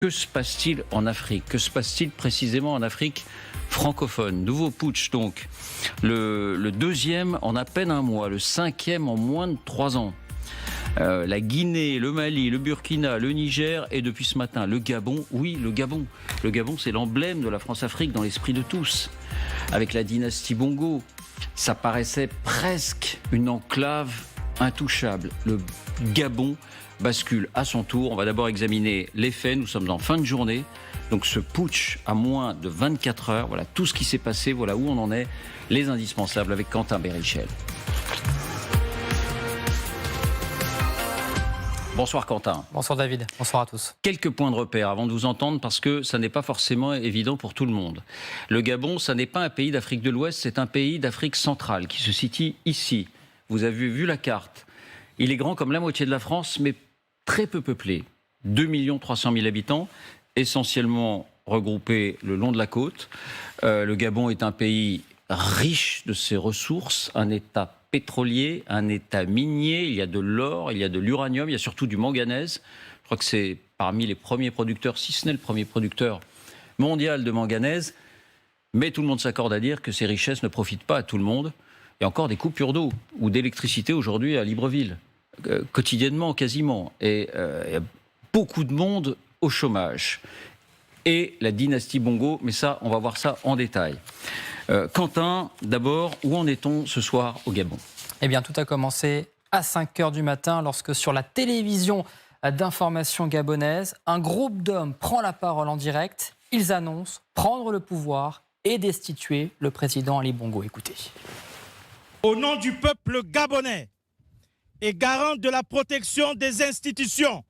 Que se passe-t-il en Afrique? Que se passe-t-il précisément en Afrique francophone? Nouveau putsch donc, le deuxième en à peine un mois, le cinquième en moins de 3 ans. La Guinée, le Mali, le Burkina, le Niger et depuis ce matin le Gabon. Oui, le Gabon. Le Gabon, c'est l'emblème de la France-Afrique dans l'esprit de tous. Avec la dynastie Bongo, ça paraissait presque une enclave intouchable. Le Gabon bascule à son tour. On va d'abord examiner les faits. Nous sommes en fin de journée. Donc ce putsch à moins de 24 heures. Voilà tout ce qui s'est passé. Voilà où on en est. Les indispensables avec Quentin Bérichel. Bonsoir Quentin. Bonsoir David, bonsoir à tous. Quelques points de repère avant de vous entendre parce que ça n'est pas forcément évident pour tout le monde. Le Gabon, ça n'est pas un pays d'Afrique de l'Ouest, c'est un pays d'Afrique centrale qui se situe ici. Vous avez vu la carte. Il est grand comme la moitié de la France, mais très peu peuplé. 2 300 000 habitants, essentiellement regroupés le long de la côte. Le Gabon est un pays riche de ses ressources, un État pétrolier, un État minier, il y a de l'or, il y a de l'uranium, il y a surtout du manganèse. Je crois que c'est parmi les premiers producteurs, si ce n'est le premier producteur mondial de manganèse. Mais tout le monde s'accorde à dire que ces richesses ne profitent pas à tout le monde. Il y a encore des coupures d'eau ou d'électricité aujourd'hui à Libreville, quotidiennement quasiment. Et il y a beaucoup de monde au chômage. Et la dynastie Bongo, mais ça, on va voir ça en détail. Quentin, d'abord, où en est-on ce soir au Gabon? Eh bien, tout a commencé à 5 h du matin lorsque sur la télévision d'information gabonaise, un groupe d'hommes prend la parole en direct. Ils annoncent prendre le pouvoir et destituer le président Ali Bongo. Écoutez. Au nom du peuple gabonais et garant de la protection des institutions,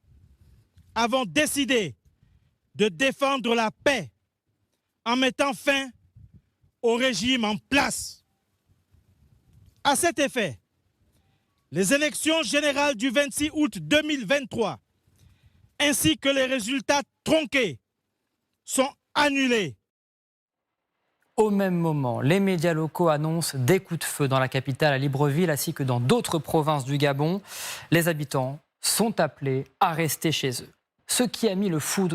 avons décidé de défendre la paix en mettant fin au régime en place. À cet effet, les élections générales du 26 août 2023 ainsi que les résultats tronqués sont annulés. Au même moment, les médias locaux annoncent des coups de feu dans la capitale à Libreville ainsi que dans d'autres provinces du Gabon. Les habitants sont appelés à rester chez eux. Ce qui a mis le feu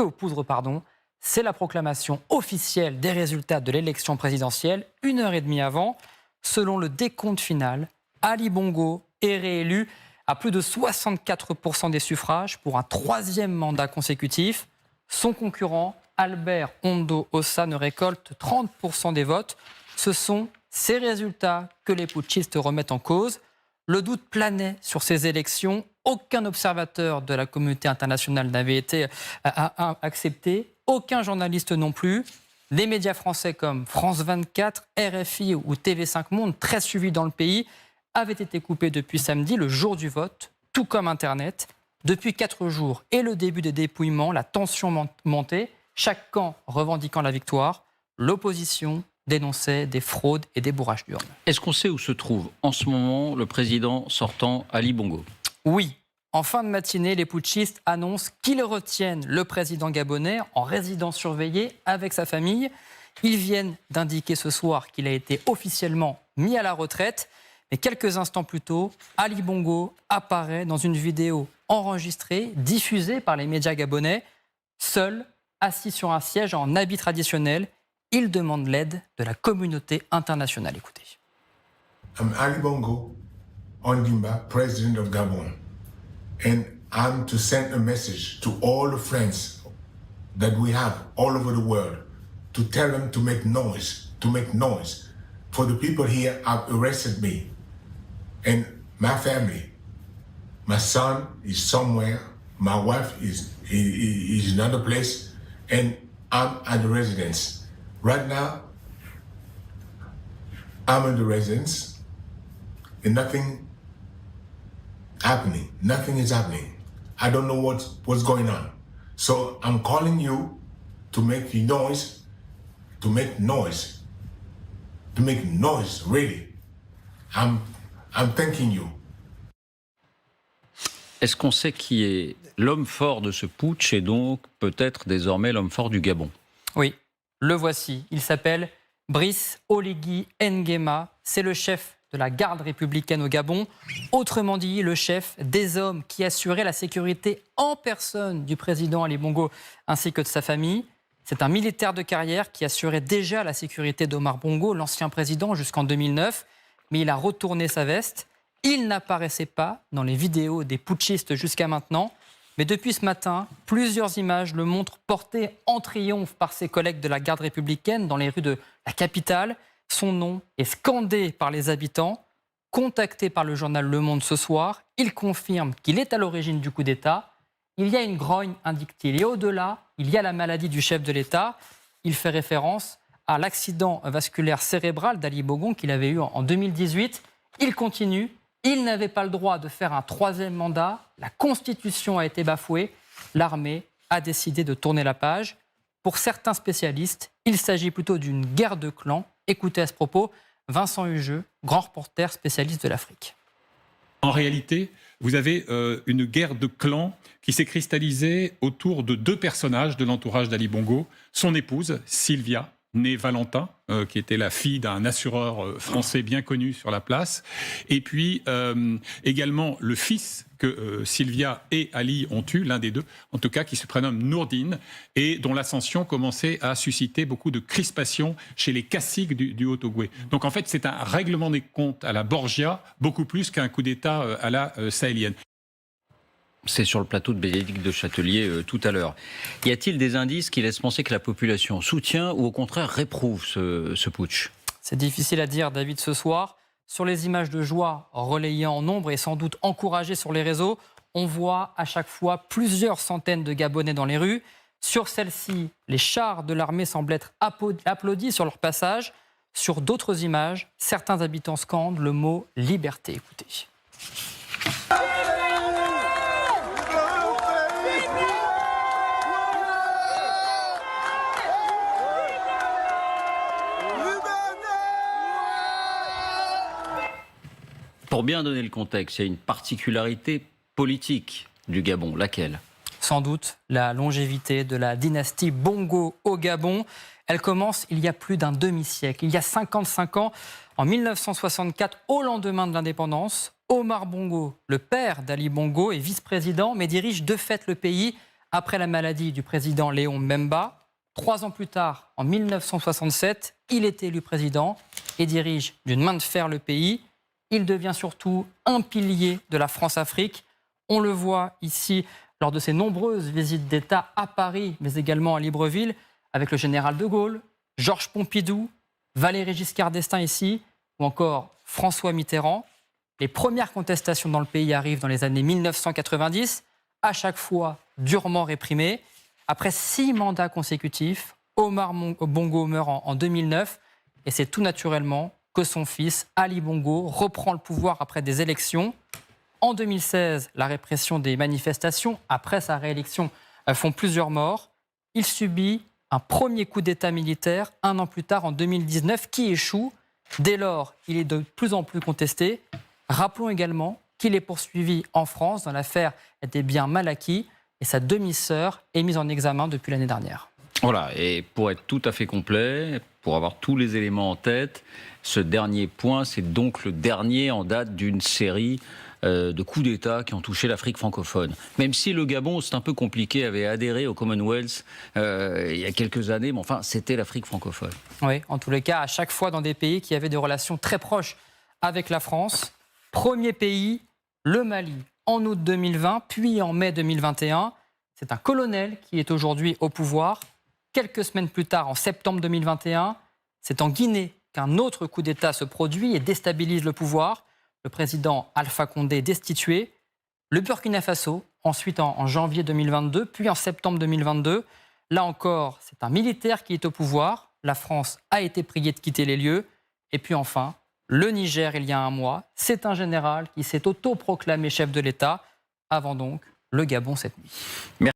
aux poudres, c'est la proclamation officielle des résultats de l'élection présidentielle 1h30 avant. Selon le décompte final, Ali Bongo est réélu à plus de 64% des suffrages pour un 3e mandat consécutif. Son concurrent, Albert Ondo Ossa, ne récolte 30% des votes. Ce sont ces résultats que les putschistes remettent en cause. Le doute planait sur ces élections. Aucun observateur de la communauté internationale n'avait été accepté. Aucun journaliste non plus. Les médias français comme France 24, RFI ou TV5 Monde, très suivis dans le pays, avaient été coupés depuis samedi, le jour du vote, tout comme Internet. Depuis 4 jours et le début des dépouillements, la tension montait, chaque camp revendiquant la victoire. L'opposition dénonçait des fraudes et des bourrages d'urnes. Est-ce qu'on sait où se trouve en ce moment le président sortant Ali Bongo? Oui. En fin de matinée, les putschistes annoncent qu'ils retiennent le président gabonais en résidence surveillée avec sa famille. Ils viennent d'indiquer ce soir qu'il a été officiellement mis à la retraite. Mais quelques instants plus tôt, Ali Bongo apparaît dans une vidéo enregistrée, diffusée par les médias gabonais. Seul, assis sur un siège en habit traditionnel, il demande l'aide de la communauté internationale. Écoutez. I'm Ali Bongo Ondimba, President of Gabon. And I'm to send a message to all the friends that we have all over the world to tell them to make noise, For the people here have arrested me and my family. My son is somewhere, my wife is in another place, and I'm at the residence. Right now, I'm at the residence and nothing is happening. I don't know what's going on. So I'm calling you to make noise, really. I'm thanking you. Est-ce qu'on sait qui est l'homme fort de ce putsch et donc peut-être désormais l'homme fort du Gabon? Oui, le voici. Il s'appelle Brice Oligui Nguema. C'est le chef de la garde républicaine au Gabon. Autrement dit, le chef des hommes qui assuraient la sécurité en personne du président Ali Bongo ainsi que de sa famille. C'est un militaire de carrière qui assurait déjà la sécurité d'Omar Bongo, l'ancien président, jusqu'en 2009. Mais il a retourné sa veste. Il n'apparaissait pas dans les vidéos des putschistes jusqu'à maintenant. Mais depuis ce matin, plusieurs images le montrent porté en triomphe par ses collègues de la garde républicaine dans les rues de la capitale. Son nom est scandé par les habitants. Contacté par le journal Le Monde ce soir, il confirme qu'il est à l'origine du coup d'État. Il y a une grogne, indique-t-il. Et au-delà, il y a la maladie du chef de l'État. Il fait référence à l'accident vasculaire cérébral d'Ali Bongo qu'il avait eu en 2018. Il continue. Il n'avait pas le droit de faire un troisième mandat. La Constitution a été bafouée. L'armée a décidé de tourner la page. Pour certains spécialistes, il s'agit plutôt d'une guerre de clans. Écoutez à ce propos Vincent Hugeux, grand reporter spécialiste de l'Afrique. En réalité, vous avez une guerre de clans qui s'est cristallisée autour de deux personnages de l'entourage d'Ali Bongo. Son épouse, Sylvia, née Valentin, qui était la fille d'un assureur français bien connu sur la place. Et puis également le fils que Sylvia et Ali ont eu, l'un des deux, en tout cas, qui se prénomme Nourdine, et dont l'ascension commençait à susciter beaucoup de crispation chez les caciques du Haut-Ogooué. Donc en fait, c'est un règlement des comptes à la Borgia, beaucoup plus qu'un coup d'État à la sahélienne. C'est sur le plateau de Bénédicte de Châtelier tout à l'heure. Y a-t-il des indices qui laissent penser que la population soutient ou au contraire réprouve ce putsch ? C'est difficile à dire, David, ce soir. Sur les images de joie relayées en nombre et sans doute encouragées sur les réseaux, on voit à chaque fois plusieurs centaines de Gabonais dans les rues. Sur celles-ci, les chars de l'armée semblent être applaudis sur leur passage. Sur d'autres images, certains habitants scandent le mot « liberté ». Écoutez. Pour bien donner le contexte, il y a une particularité politique du Gabon. Laquelle ? Sans doute la longévité de la dynastie Bongo au Gabon. Elle commence il y a plus d'un demi-siècle, il y a 55 ans, en 1964, au lendemain de l'indépendance. Omar Bongo, le père d'Ali Bongo, est vice-président, mais dirige de fait le pays après la maladie du président Léon Mbemba. 3 ans plus tard, en 1967, il est élu président et dirige d'une main de fer le pays. Il devient surtout un pilier de la France-Afrique. On le voit ici lors de ses nombreuses visites d'État à Paris, mais également à Libreville, avec le général de Gaulle, Georges Pompidou, Valéry Giscard d'Estaing ici, ou encore François Mitterrand. Les premières contestations dans le pays arrivent dans les années 1990, à chaque fois durement réprimées. Après 6 mandats consécutifs, Omar Bongo meurt en 2009, et c'est tout naturellement que son fils, Ali Bongo, reprend le pouvoir après des élections. En 2016, la répression des manifestations, après sa réélection, font plusieurs morts. Il subit un premier coup d'État militaire 1 an plus tard, en 2019, qui échoue. Dès lors, il est de plus en plus contesté. Rappelons également qu'il est poursuivi en France dans l'affaire des biens mal acquis et sa demi-sœur est mise en examen depuis l'année dernière. Voilà, et pour être tout à fait complet, pour avoir tous les éléments en tête, ce dernier point, c'est donc le dernier en date d'une série de coups d'État qui ont touché l'Afrique francophone. Même si le Gabon, c'est un peu compliqué, avait adhéré au Commonwealth il y a quelques années, mais enfin, c'était l'Afrique francophone. Oui, en tous les cas, à chaque fois dans des pays qui avaient des relations très proches avec la France. Premier pays, le Mali, en août 2020, puis en mai 2021. C'est un colonel qui est aujourd'hui au pouvoir. Quelques semaines plus tard, en septembre 2021, c'est en Guinée qu'un autre coup d'État se produit et déstabilise le pouvoir. Le président Alpha Condé est destitué. Le Burkina Faso, ensuite en janvier 2022, puis en septembre 2022. Là encore, c'est un militaire qui est au pouvoir. La France a été priée de quitter les lieux. Et puis enfin, le Niger, il y a 1 mois, c'est un général qui s'est autoproclamé chef de l'État. Avant donc, le Gabon cette nuit.